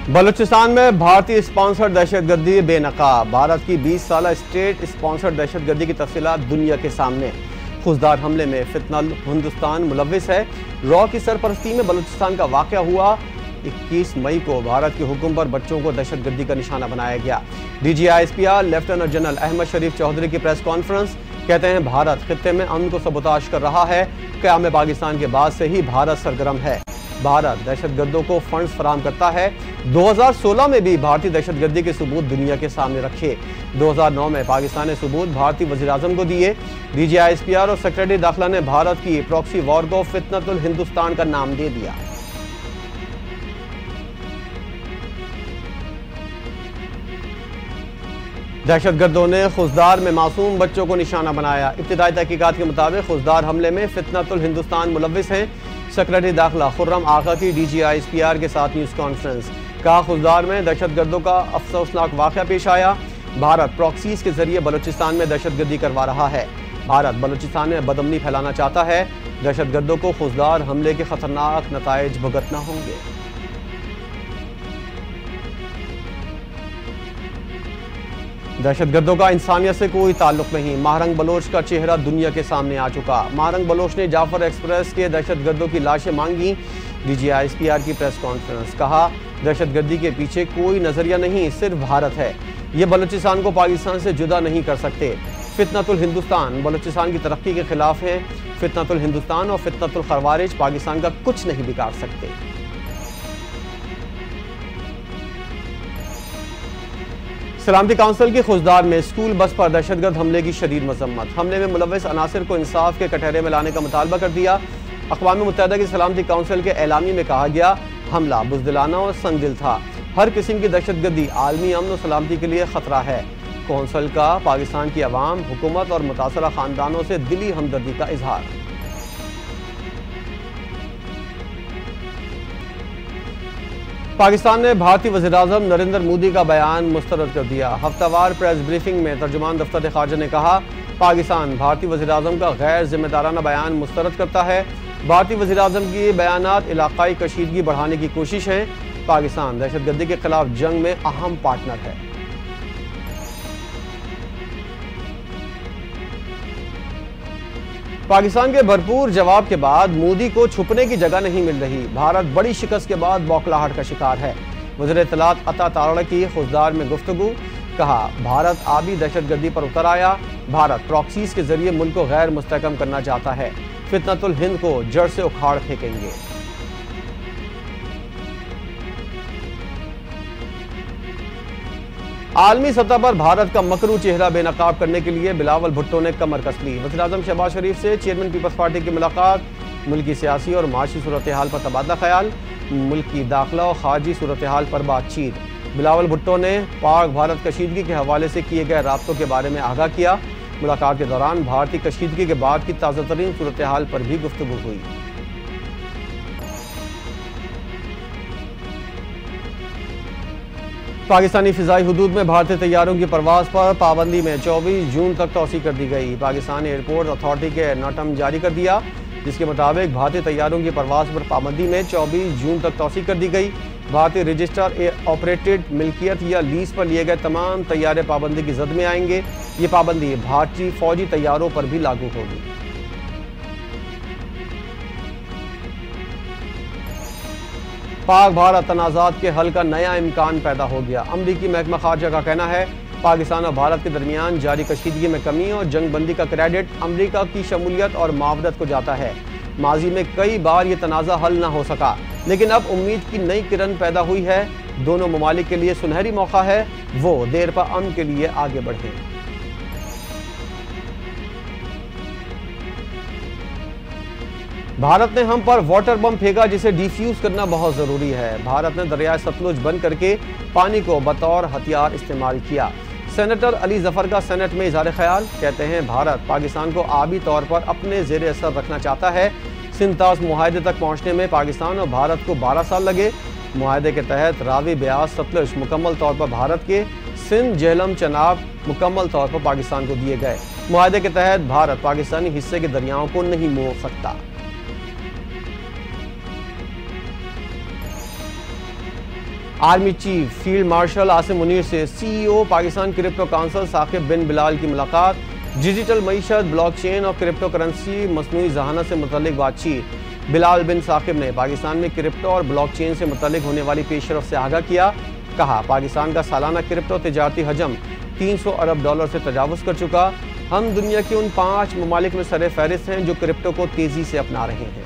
बलूचिस्तान में भारतीय स्पॉन्सर्ड दहशतगर्दी बेनकाब। भारत की 20 साल स्टेट स्पॉन्सर्ड दहशतगर्दी की तफसीलात दुनिया के सामने। खुजदार हमले में फितनल हिंदुस्तान मुलव्विस है। रॉ की सरपरस्ती में बलूचिस्तान का वाक़या हुआ। 21 मई को भारत के हुक्म पर बच्चों को दहशतगर्दी का निशाना बनाया गया। DGISPR लेफ्टिनेंट जनरल अहमद शरीफ चौधरी की प्रेस कॉन्फ्रेंस। कहते हैं भारत खित्ते में अमन को सबोताश कर रहा है। क़याम पाकिस्तान के बाद से ही भारत सरगर्म है। भारत दहशतगर्दों को फंड्स फराहम करता है। 2016 में भी भारतीय दहशतगर्दी के सबूत दुनिया के सामने रखे। 2009 में पाकिस्तान ने सबूत भारतीय वज़ीर-ए-आज़म को दिए। DGISPR और सेक्रेटरी दाखिला ने भारत की प्रॉक्सी वॉर को फितनतुल हिंदुस्तान का नाम दे दिया। दहशतगर्दों ने खुजदार में मासूम बच्चों को निशाना बनाया। इब्तिदाई तहकीकात के मुताबिक खुजदार हमले में फितनतुल हिंदुस्तान मुलव्विस हैं। सेक्रेटरी दाखिला खुर्रम आगा की DGISPR के साथ न्यूज़ कॉन्फ्रेंस। कहा खुजदार में दहशतगर्दों का अफसोसनाक वाक़या पेश आया। भारत प्रॉक्सीज के जरिए बलूचिस्तान में दहशतगर्दी करवा रहा है। भारत बलूचिस्तान में बदअमनी फैलाना चाहता है। दहशतगर्दों को खुजदार हमले के खतरनाक नताइज भुगतना होंगे। दहशतगर्दों का इंसानियत से कोई ताल्लुक नहीं। महारंग बलोच का चेहरा दुनिया के सामने आ चुका। महारंग बलोच ने जाफर एक्सप्रेस के दहशतगर्दों की लाशें मांगी। DGISPR की प्रेस कॉन्फ्रेंस। कहा दहशतगर्दी के पीछे कोई नजरिया नहीं, सिर्फ भारत है। ये बलूचिस्तान को पाकिस्तान से जुदा नहीं कर सकते। फितनतुल हिंदुस्तान बलूचिस्तान की तरक्की के खिलाफ है। फितनतुल हिंदुस्तान और फितनतुल खवारिज पाकिस्तान का कुछ नहीं बिगाड़ सकते। सलामती काउंसिल की खुजदार में स्कूल बस पर दहशतगर्द हमले की शदीद मजम्मत। हमले में मुलव्विस अनासिर को इंसाफ के कटहरे में लाने का मुतालबा कर दिया। अक़वाम मुत्तहिदा की सलामती काउंसिल के एलामी में कहा गया हमला बुज़दिलाना और संगदिल था। हर किस्म की दहशतगर्दी आलमी अमन और सलामती के लिए खतरा है। कौंसिल का पाकिस्तान की अवाम, हुकूमत और मुतासरा खानदानों से दिली हमदर्दी का इजहार। पाकिस्तान ने भारतीय वज़ीर-ए-आज़म नरेंद्र मोदी का बयान मुस्तरद कर दिया। हफ्तावार प्रेस ब्रीफिंग में तर्जुमान दफ्तर ख़ारजा ने कहा पाकिस्तान भारतीय वज़ीर-ए-आज़म का गैर जिम्मेदाराना बयान मुस्तरद करता है। भारतीय वज़ीर-ए-आज़म की बयानात इलाकाई कशीदगी बढ़ाने की कोशिश है। पाकिस्तान दहशतगर्दी के खिलाफ जंग में अहम पार्टनर है। पाकिस्तान के भरपूर जवाब के बाद मोदी को छुपने की जगह नहीं मिल रही। भारत बड़ी शिकस्त के बाद बौखलाहट का शिकार है। वज़ीर इत्तलात अता तारड़ की खुजदार में गुफ्तगू। कहा भारत आबी दहशतगर्दी पर उतर आया। भारत प्रॉक्सीज के जरिए मुल्क को गैर मुस्तहकम करना चाहता है। फितनतुल हिंद को जड़ से उखाड़ फेंकेंगे। आलमी सतह पर भारत का मकरू चेहरा बेनकाब करने के लिए बिलावल भुट्टो ने कमर कस ली। वज़ीर-ए-आज़म शहबाज शरीफ से चेयरमैन पीपल्स पार्टी की मुलाकात। मुल्क की सियासी और माशी सूरत हाल पर तबादला ख्याल। मुल्क की दाखिला और खारजी सूरत हाल पर बातचीत। बिलावल भुट्टो ने पाक भारत कशीदगी के हवाले से किए गए राब्तों के बारे में आगाह किया। मुलाकात के दौरान भारतीय कशीदगी के बाद की ताज़ा तरीन सूरत हाल पर भी गुफ्तगू हुई। पाकिस्तानी फ़िज़ाई हुदूद में भारतीय तैयारों की परवाज़ पर पाबंदी में 24 जून तक तौसी कर दी गई। पाकिस्तान एयरपोर्ट अथॉरिटी के नोटम जारी कर दिया, जिसके मुताबिक भारतीय तैयारों की परवाज़ पर पाबंदी में 24 जून तक तौसी कर दी गई। भारतीय रजिस्टर ऑपरेटेड मिल्कियत या लीज पर लिए गए तमाम तैयारे पाबंदी की जद में आएंगे। ये पाबंदी भारतीय फौजी तैयारों पर भी लागू होगी। पाक भारत तनाज़ात के हल का नया इम्कान पैदा हो गया। अमरीकी महकमा खारजा का कहना है पाकिस्तान और भारत के दरमियान जारी कशीदगी में कमी और जंग बंदी का क्रेडिट अमरीका की शमूलियत और मावरत को जाता है। माजी में कई बार ये तनाज़ा हल न हो सका, लेकिन अब उम्मीद की नई किरण पैदा हुई है। दोनों ममालिक के लिए सुनहरी मौका है, वो देर पा अमन के लिए आगे बढ़े। भारत ने हम पर वाटर बम फेंका, जिसे डिफ्यूज करना बहुत जरूरी है। भारत ने दरियाए सतलुज बंद करके पानी को बतौर हथियार इस्तेमाल किया। सेनेटर अली जफर का सेनेट में इज़हार ख्याल। कहते हैं भारत पाकिस्तान को आबी तौर पर अपने ज़ेरे असर रखना चाहता है। सिंतास मुआहदे तक पहुँचने में पाकिस्तान और भारत को 12 साल लगे। मुआहदे के तहत रावी, ब्यास, सतलुज मुकम्मल तौर पर भारत के, सिंध, झेलम, चनाब मुकम्मल तौर पर पाकिस्तान को दिए गए। मुआहदे के तहत भारत पाकिस्तानी हिस्से के दरियाओं को नहीं मोड़ सकता। Army chief field marshal Asim Munir से CEO Pakistan crypto council Saqib bin Bilal की मुलाकात। डिजिटल मईशत, ब्लॉकचेन और क्रिप्टो करेंसी मसनूई जहानत से मुतल्लिक बातचीत। बिलाल बिन साकिब ने पाकिस्तान में क्रिप्टो और ब्लॉकचेन से मुतल्लिक होने वाली पेशरफ से आगाह किया। कहा, पाकिस्तान का सालाना क्रिप्टो तिजारती हजम $300 अरब से तजावुज़ कर चुका। हम दुनिया के उन 5 ममालिक में सरे फहरिस्त हैं जो क्रिप्टो को तेजी से अपना रहे हैं।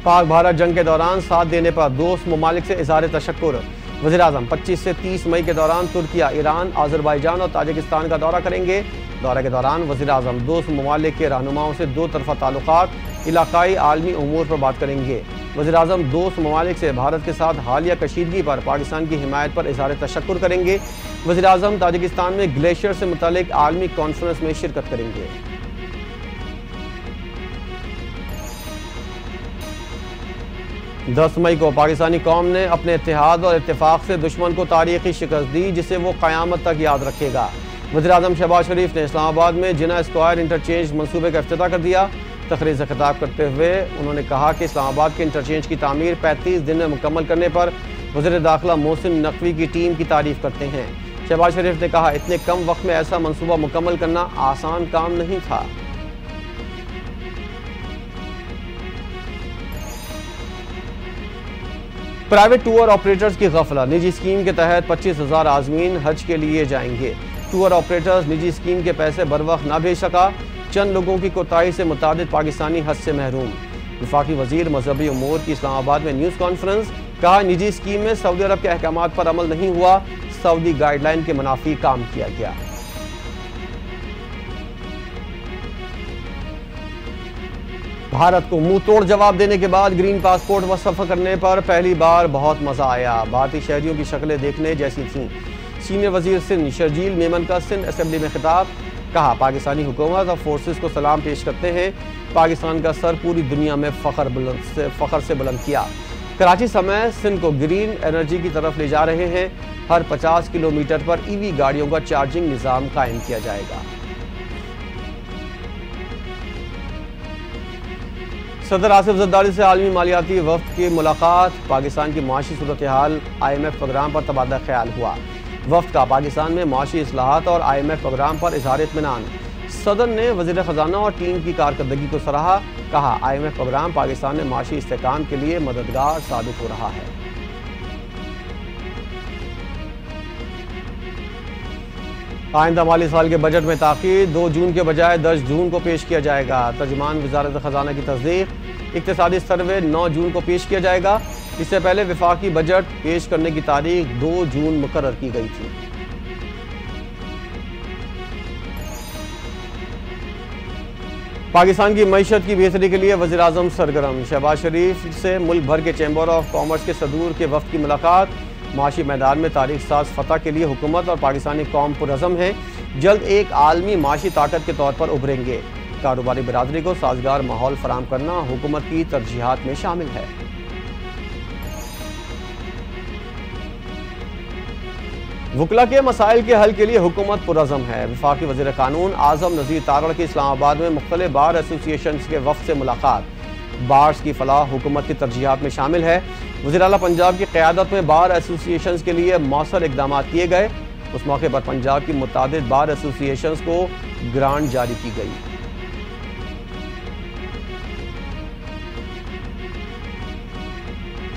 पाक भारत जंग के दौरान साथ देने पर दोस्त ममालिक से इज़हार तशक्कुर। वज़ीर-ए-आज़म 25 से 30 मई के दौरान तुर्किया, ईरान, आज़रबाईजान और ताजिकिस्तान का दौरा करेंगे। दौरे के दौरान वज़ीर-ए-आज़म दोस्त ममालिक के रहनुमाओं से दो तरफ़ा ताल्लुकात, इलाकाई आलमी उमूर पर बात करेंगे। वज़ीर-ए-आज़म दोस्त ममालिक से भारत के साथ हालिया कशीदगी पर पाकिस्तान की हिमायत पर इज़हार तशक्कुर करेंगे। वज़ीर-ए-आज़म ताजिकिस्तान में ग्लेशियर से मुतालिक आलमी कॉन्फ्रेंस में शिरकत करेंगे। 10 मई को पाकिस्तानी कौम ने अपने इत्तेहाद और इत्तेफाक से दुश्मन को तारीखी शिकस्त दी, जिसे वो क़यामत तक याद रखेगा। वज़ीर-ए-आज़म शहबाज शरीफ ने इस्लामाबाद में जिना स्क्वायर इंटरचेंज मनसूबे का इफ्तिताह कर दिया। तकरीर से खिताब करते हुए उन्होंने कहा कि इस्लामाबाद के इंटरचेंज की तामीर 35 दिन में मुकम्मल करने पर वज़ीर दाखिला मोहसिन नकवी की टीम की तारीफ करते हैं। शहबाज शरीफ ने कहा, इतने कम वक्त में ऐसा मनसूबा मुकम्मल करना आसान काम नहीं था। प्राइवेट टूर ऑपरेटर्स की गफला। निजी स्कीम के तहत 25,000 आज़मीन हज के लिए जाएंगे। टूर ऑपरेटर्स निजी स्कीम के पैसे बर वक्त ना भेज सका। चंद लोगों की कोताही से मुतादिद पाकिस्तानी हज से महरूम। वफाकी वजीर मजहबी उमूर की इस्लामाबाद में न्यूज़ कॉन्फ्रेंस। कहा, निजी स्कीम में सऊदी अरब के अहकामात पर अमल नहीं हुआ, सऊदी गाइडलाइन के मुनाफी काम किया गया। भारत को मुंह तोड़ जवाब देने के बाद ग्रीन पासपोर्ट व सफर करने पर पहली बार बहुत मजा आया। भारतीय शहरियों की शक्लें देखने जैसी थीं। सीनियर वजीर सिंध शर्जील मेमन का सिंध असेंबली में खिताब। कहा, पाकिस्तानी हुकूमत और फोर्सेस को सलाम पेश करते हैं। पाकिस्तान का सर पूरी दुनिया में फ़ख्र से बुलंद किया। कराची समेत सिंध को ग्रीन एनर्जी की तरफ ले जा रहे हैं। हर 50 किलोमीटर पर EV गाड़ियों का चार्जिंग निज़ाम कायम किया जाएगा। सदर आसिफ जरदारी से आलमी मालियाती वफ़द की मुलाकात। पाकिस्तान की माशी सूरत हाल IMF प्रोग्राम पर तबादला ख्याल हुआ। वफ़द का पाकिस्तान में माशी इस्लाहात और IMF प्रोग्राम पर इज़हार इत्मीनान। सदर ने वज़ीर ख़जाना और टीम की कारकर्दगी को सराहा। कहा, IMF प्रोग्राम पाकिस्तान में माशी इस्तेहकाम के लिए मददगार साबित हो रहा है। आइंदा माली साल के बजट में ताख़ीर। 2 जून के बजाय 10 जून को पेश किया जाएगा। तर्जुमान वज़ारत ख़जाना की तस्दीक। इक़्तिसादी सर्वे 9 जून को पेश किया जाएगा। इससे पहले वफाकी बजट पेश करने की तारीख 2 जून मुकर्रर की गई थी। पाकिस्तान की मईशत की बेहतरी के लिए वज़ीर-ए-आज़म सरगर्म। शहबाज शरीफ से मुल्क भर के चैम्बर ऑफ कॉमर्स के सदूर के वफ़द की मुलाकात। माशी मैदान में तारीख साज फतह के लिए हुकूमत और पाकिस्तानी कौम पुरअज़म है। जल्द एक आलमी माशी ताकत के तौर पर उभरेंगे। कारोबारी बिरादरी को साजगार माहौल फराम करना हुकूमत की तरजीहात में शामिल है। वकला के मसाइल के हल के लिए हुकूमत पुरअज़म है। वफाकी वज़ीर कानून आज़म नज़ीर तारड़ की इस्लामाबाद में मुख्तलिफ बार एसोसिएशन के वफ़द से मुलाकात। बार्स की फलाह हुकूमत की तरजीहात में शामिल है। वज़ीर आला पंजाब की क़यादत में बार एसोसिएशन के लिए मौसर इक़दाम किए गए। उस मौके पर पंजाब की मुतादिद बार एसोसिएशन को ग्रांट जारी की गई।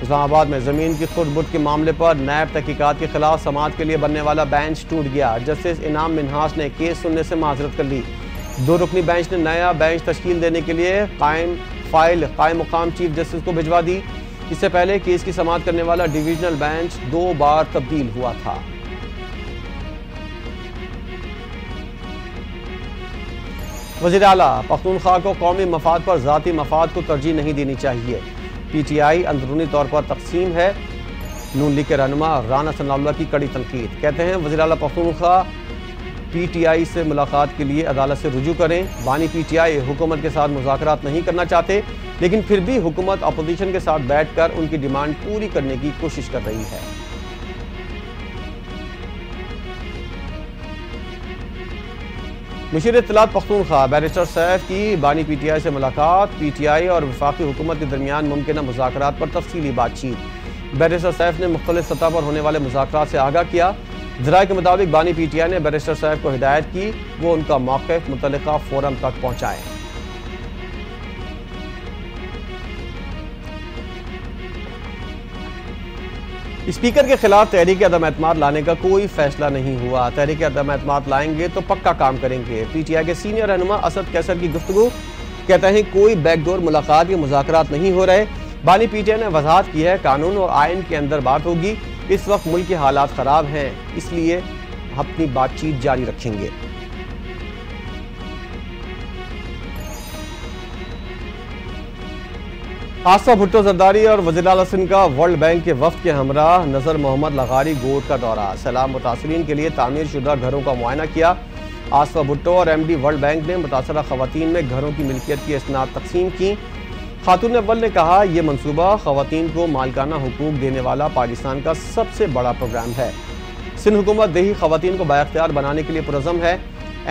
इस्लामाबाद में ज़मीन की खुर्द-बुर्द के मामले पर नैब तहकीकात के खिलाफ समाअत के लिए बनने वाला बेंच टूट गया। जस्टिस इनाम मिन्हास ने केस सुनने से माजरत कर ली। 2 रुकनी बेंच ने नया बेंच तश्कील देने के लिए कायम मुकाम चीफ जस्टिस को भिजवा दी। इससे पहले केस की समाअत करने वाला डिवीजनल बेंच 2 बार तब्दील हुआ था। वज़ीर आला पख्तूनख्वा को कौमी मफाद पर ज़ाती मफाद को तरजीह नहीं देनी चाहिए। PTI अंदरूनी तौर पर तकसीम है। नून लीग के रहनुमा राना सनाउल्लाह की कड़ी तनकीद। कहते हैं, वज़ीर आला पख्तूनख्वा PTI से मुलाकात के लिए अदालत से रुजू करें। बानी PTI हुकूमत के साथ मुज़ाकरात नहीं करना चाहते, लेकिन फिर भी हुकूमत अपोजिशन के साथ बैठकर उनकी डिमांड पूरी करने की कोशिश कर रही है। मुशीर इत्तलात पख्तूनख्वा बैरिस्टर सैफ की बानी PTI से मुलाकात। PTI और वफाकी हुकूमत के दरमियान मुमकिना मुज़ाकरात पर तफसीली बातचीत। बैरिस्टर सैफ ने मुख्तलिफ सतह पर होने वाले मुज़ाकरात से आगाह किया। ज़राए के मुताबिक बानी PTI ने बैरिस्टर सैफ को हिदायत की वो उनका मौक़िफ़ मुतल्लिका फोरम तक पहुँचाएँ। स्पीकर के खिलाफ तहरीक अदम एतमाद लाने का कोई फैसला नहीं हुआ। तहरीक अदम एतमाद लाएंगे तो पक्का काम करेंगे। PTI के सीनियर रहनुमा असद कैसर की गुफ्तगू, कहते हैं कोई बैकडोर मुलाकात या मुज़ाकरात नहीं हो रहे। बानी PTI ने वजाहत की है कानून और आइन के अंदर बात होगी। इस वक्त मुल्क के हालात ख़राब हैं, इसलिए अपनी बातचीत जारी रखेंगे। आसिफ भुट्टो जरदारी और वज़ीर आला सिंध का वर्ल्ड बैंक के वफ्द के हमरा नज़र मोहम्मद लगारी गोट का दौरा। सैलाब मुतासरीन के लिए तामीर शुदा घरों का मुआयना किया। आसिफ भुट्टो और MD वर्ल्ड बैंक ने मुतासरा खवातीन में घरों की मिल्कियत की इसनाद तकसीम की। खातून अव्वल ने कहा यह मनसूबा खवातीन को मालिकाना हुकूक देने वाला पाकिस्तान का सबसे बड़ा प्रोग्राम है। सिंध हुकूमत देही खवातीन को बाइख्तियार बनाने के लिए पुरज़म है।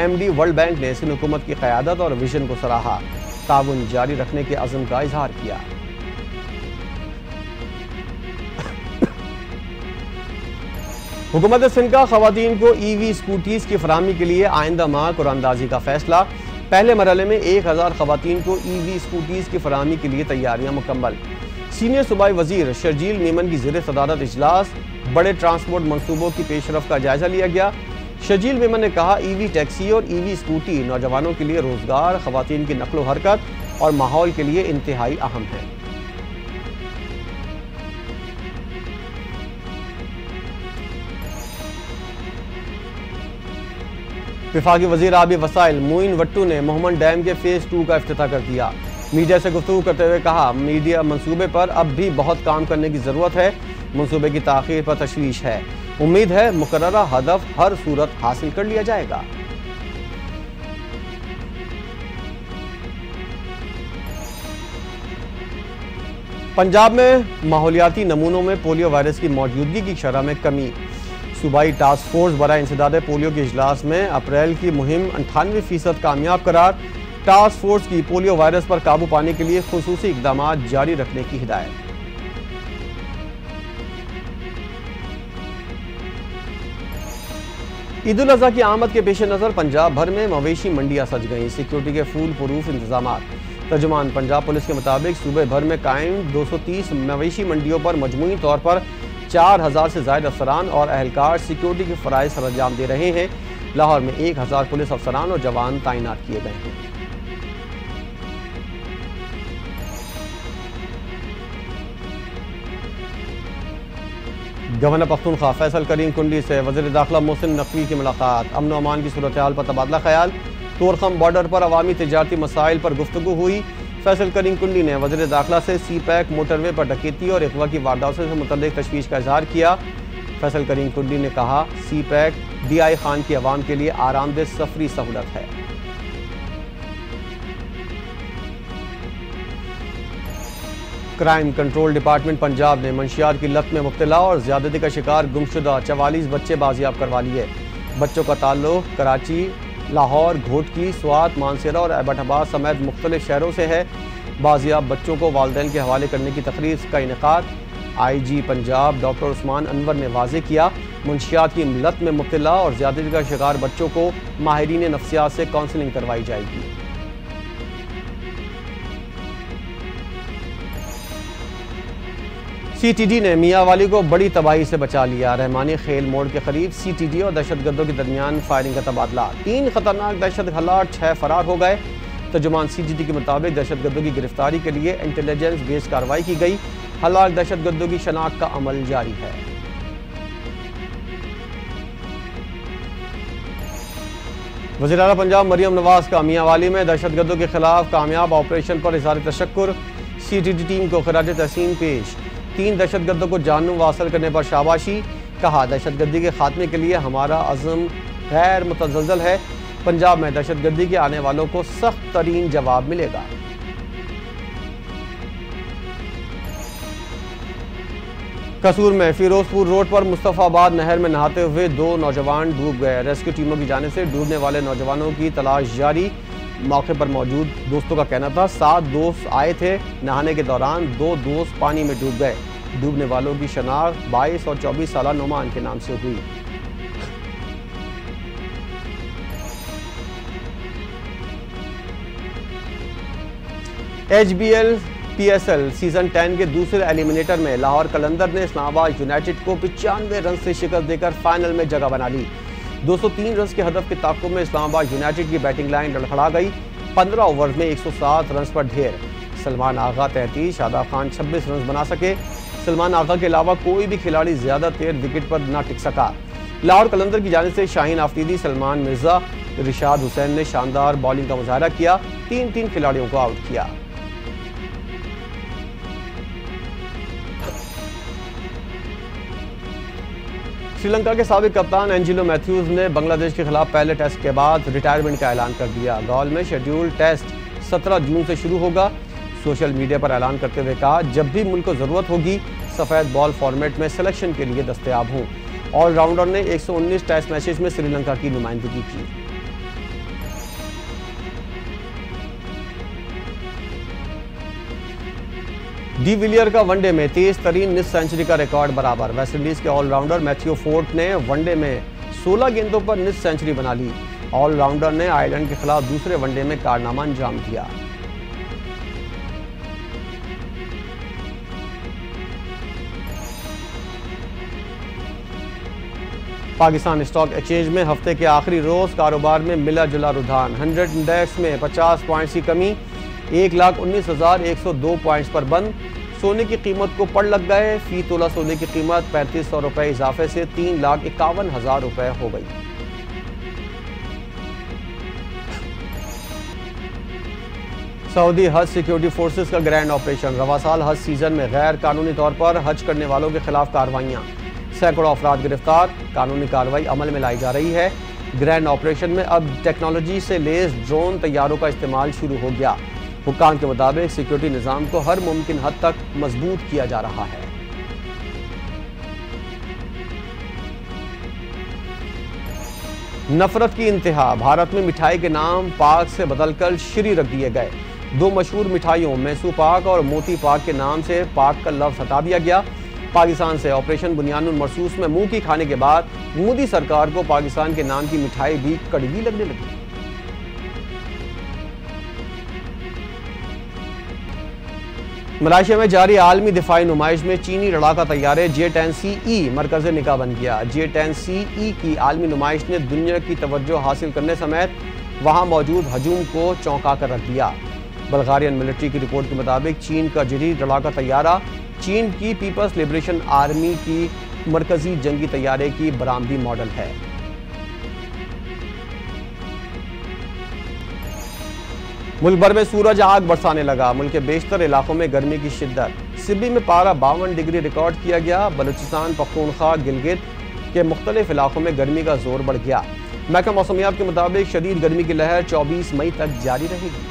MD वर्ल्ड बैंक ने सिंध हुकूमत की क़यादत और विजन को सराहा, ताउन जारी रखने के अज़्म का इजहार किया। हुकूमत सिंध का खवातीन को EV स्कूटीज की फराहमी के लिए आइंदा माह कुरानदाजी का फैसला। पहले मरहले में 1000 खवातीन को EV स्कूटीज की फराहमी के लिए तैयारियां मुकम्मल। सीनियर सूबाई वजीर शर्जील मेमन की ज़ेर सदारत इजलास बड़े ट्रांसपोर्ट मनसूबों की पेशरफ का जायजा लिया गया। शर्जील मेमन ने कहा EV टैक्सी और EV स्कूटी नौजवानों के लिए रोजगार, खवातीन की नकलो हरकत और माहौल के लिए इंतहाई अहम है। विफाकी वजीर आबी वसाइल मोइन वट्टू ने मोहम्मद डैम के फेज 2 का इफ्तिताह कर दिया। मीडिया से गुफ्तगू करते हुए कहा मीडिया मंसूबे पर अब भी बहुत काम करने की जरूरत है। मंसूबे की ताखीर पर तशवीश है। उम्मीद है मुकर्ररा हदफ हर सूरत हासिल कर लिया जाएगा। पंजाब में माहौलियाती नमूनों में पोलियो वायरस की मौजूदगी की शरह में कमी। सूबाई टास्क फोर्स बराए इंसदाद पोलियो के इजलास में अप्रैल की मुहिम 98% कामयाब करार। टास्क फोर्स की पोलियो वायरस पर काबू पाने के लिए खुसूसी इकदाम जारी रखने की हिदायत। ईद उल अज़हा की आमद के पेश नज़र पंजाब भर में मवेशी मंडियां सज गईं। सिक्योरिटी के फूल प्रूफ इंतजाम। तर्जुमान पंजाब पुलिस के मुताबिक सूबे भर में कायम 230 मवेशी मंडियों पर मजमूई तौर पर 4000 से ज़ायद अफसरान और अहलकार सिक्योरिटी के फ़राइज़ सर अंजाम दे रहे हैं। लाहौर में 1000 पुलिस अफसरान और जवान तैनात किए गए हैं। गवर्नर पख्तूनख्वा फैसल करीम कुंडी से वज़ीर दाखिला मोहसिन नकवी की मुलाकात। अमन और अमान की सूरत हाल पर तबादला ख्याल। तोरखम बॉर्डर पर अवामी तिजारती मसाइल पर गुफ्तगू हुई। फैसल करीम कुंडी ने वज़ीर दाखिला से CPAC मोटरवे पर डकैती और अगवा की वारदातों से मुतल्लिक़ तशवीश का इजहार किया। फैसल करीम कुंडी ने कहा CPAC DI खान की आवाम के लिए आरामदेह सफरी सहूलत है। क्राइम कंट्रोल डिपार्टमेंट पंजाब ने मंशियात की लत में मुब्तला और ज्यादती का शिकार गुमशुदा 44 बच्चे बाजियाब करवा लिए। बच्चों का ताल्लुक कराची, लाहौर, घोटकी, स्वात, मानसेरा और एबटाबाद समेत मुख्तलिफ शहरों से है। बाजियाब बच्चों को वालिदैन के हवाले करने की तकरीर का इनेकाद। IG पंजाब डॉक्टर उस्मान अनवर ने वाज़ेह किया मुंशियात की लत में मुब्तला और ज्यादती का शिकार बच्चों को माहिरीन नफ्सियात से काउंसलिंग करवाई जाएगी। CTD ने मियांवाली को बड़ी तबाही से बचा लिया। रहमानी खेल मोड़ के करीब CTD और दहशतगर्दों के दरमियान फायरिंग का तबादला। 3 खतरनाक दहशत हलाट, 6 फरार हो गए। तर्जुमान CTD के मुताबिक दहशतगर्दों की गिरफ्तारी के लिए इंटेलिजेंस बेस्ड कार्रवाई की गई। हलाक दहशतगर्दों की शनाख्त का अमल जारी है। वज़ीर आला पंजाब मरियम नवाज का मियांवाली में दहशतगर्दों के खिलाफ कामयाब ऑपरेशन पर इज़हार तशक्कुर। CTD टीम को खिराज तहसीन पेश। 3 दहशतगर्दों को जानू हासिल करने पर शाबाशी। कहा दहशतगर्दी के खात्मे के लिए हमारा अज़्म गैर मुतज़लज़ल है। पंजाब में दहशतगर्दी के आने वालों को सख्त तरीन जवाब मिलेगा। कसूर में फिरोजपुर रोड पर मुस्तफाबाद नहर में नहाते हुए 2 नौजवान डूब गए। रेस्क्यू टीमों की जानिब से डूबने वाले नौजवानों की तलाश जारी। मौके पर मौजूद दोस्तों का कहना था 7 दोस्त आए थे। नहाने के दौरान 2 दोस्त पानी में डूब गए। डूबने वालों की शनाख्त 22 और 24 साल नुमान के नाम से हुई। HBL PSL सीजन 10 के दूसरे एलिमिनेटर में लाहौर कलंदर ने इस्लामाबाद यूनाइटेड को 95 रन से शिकस्त देकर फाइनल में जगह बना ली। 203 रन के हदफ के ताक़ुब में इस्लामाबाद यूनाइटेड की बैटिंग लाइन लड़खड़ा गई। 15 ओवर में 107 रन पर ढेर। सलमान आगा 33, शादाब खान 26 रन बना सके। सलमान आगा के अलावा कोई भी खिलाड़ी ज्यादा देर विकेट पर न टिक सका। लाहौर कलंदर की जानिब से शाहीन आफरीदी, सलमान मिर्जा, रिशाद हुसैन ने शानदार बॉलिंग का मुजाहरा किया। 3 खिलाड़ियों को आउट किया। श्रीलंका के साबिक कप्तान एंजिलो मैथ्यूज ने बांग्लादेश के खिलाफ पहले टेस्ट के बाद रिटायरमेंट का ऐलान कर दिया। गॉल में शेड्यूल टेस्ट 17 जून से शुरू होगा। सोशल मीडिया पर ऐलान करते हुए कहा, जब भी मुल्क को जरूरत होगी सफेद बॉल फॉर्मेट में सिलेक्शन के लिए दस्तयाब हूं। ऑलराउंडर ने 119 टेस्ट मैचेस में श्रीलंका की नुमाइंदगी की। डी विलियर का वनडे में तेज तरीन निस सेंचुरी का रिकॉर्ड बराबर। वेस्टइंडीज के ऑलराउंडर मैथ्यू फोर्ट ने वनडे में 16 गेंदों पर निस सेंचुरी बना ली। ऑलराउंडर ने आयरलैंड के खिलाफ दूसरे वनडे में कारनामा अंजाम दिया। पाकिस्तान स्टॉक एक्सचेंज में हफ्ते के आखिरी रोज कारोबार में मिला जुला रुझान। 100 इंडेक्स में 50 पॉइंट्स की कमी, 1,19,102 पॉइंट्स पर बंद। सोने की कीमत को पड़ लग गए। फी तोला सोने की कीमत 3500 रुपए इजाफे से 3,51,000 रुपए हो गई। सऊदी हज सिक्योरिटी फोर्सेस का ग्रैंड ऑपरेशन। रवा साल हज सीजन में गैर कानूनी तौर पर हज करने वालों के खिलाफ कार्रवाइयां। सैकड़ों अफराद गिरफ्तार। कानूनी कार्रवाई अमल में लाई जा रही है। ग्रैंड ऑपरेशन में अब टेक्नोलॉजी से लेस ड्रोन तैयारों का इस्तेमाल शुरू हो गया। हुक्काम के मुताबिक सिक्योरिटी निजाम को हर मुमकिन हद तक मजबूत किया जा रहा है। नफरत की इंतहा। भारत में मिठाई के नाम पाक से बदलकर श्री रख दिए गए। 2 मशहूर मिठाइयों मैसू पाक और मोती पाक के नाम से पाक का लफ्ज हटा दिया गया। पाकिस्तान से ऑपरेशन बुनियानुल मरसूस में मुंह की खाने के बाद मोदी सरकार को पाकिस्तान के नाम की मिठाई भी कड़वी लगने लगी। मलेशिया में जारी आलमी दिफाई नुमाइश में चीनी लड़ाका तैयारे J-10CE मरकज़ निगाह बन गया। J-10CE की आलमी नुमाइश ने दुनिया की तवज्जो हासिल करने समेत वहां मौजूद हजूम को चौंका कर रख दिया। बल्गारियन मिलिट्री की रिपोर्ट के मुताबिक चीन का जदीद लड़ाका तैयारा चीन की पीपल्स लिबरेशन आर्मी की मरकजी जंगी तैयारे की बरामदी मॉडल है। मुल्क भर में सूरज आग बरसाने लगा। मुल्क के बेशतर इलाकों में गर्मी की शिद्दत। सिब्बी में पारा 52 डिग्री रिकॉर्ड किया गया। बलूचिस्तान, पख्तूनख्वा, गिलगित के मुख्तलिफ इलाकों में गर्मी का जोर बढ़ गया। महकमा मौसमियात के मुताबिक शदीद गर्मी की लहर 24 मई तक जारी रहेगी।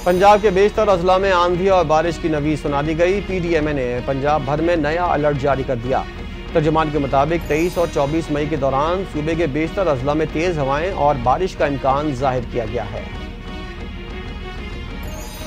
पंजाब के बेशतर अजला में आंधी और बारिश की नवीज सुना दी गई। PDMA ने पंजाब भर में नया अलर्ट जारी कर दिया। तर्जुमान के मुताबिक 23 और 24 मई के दौरान सूबे के बेशतर अजला में तेज हवाएं और बारिश का इम्कान जाहिर किया गया है।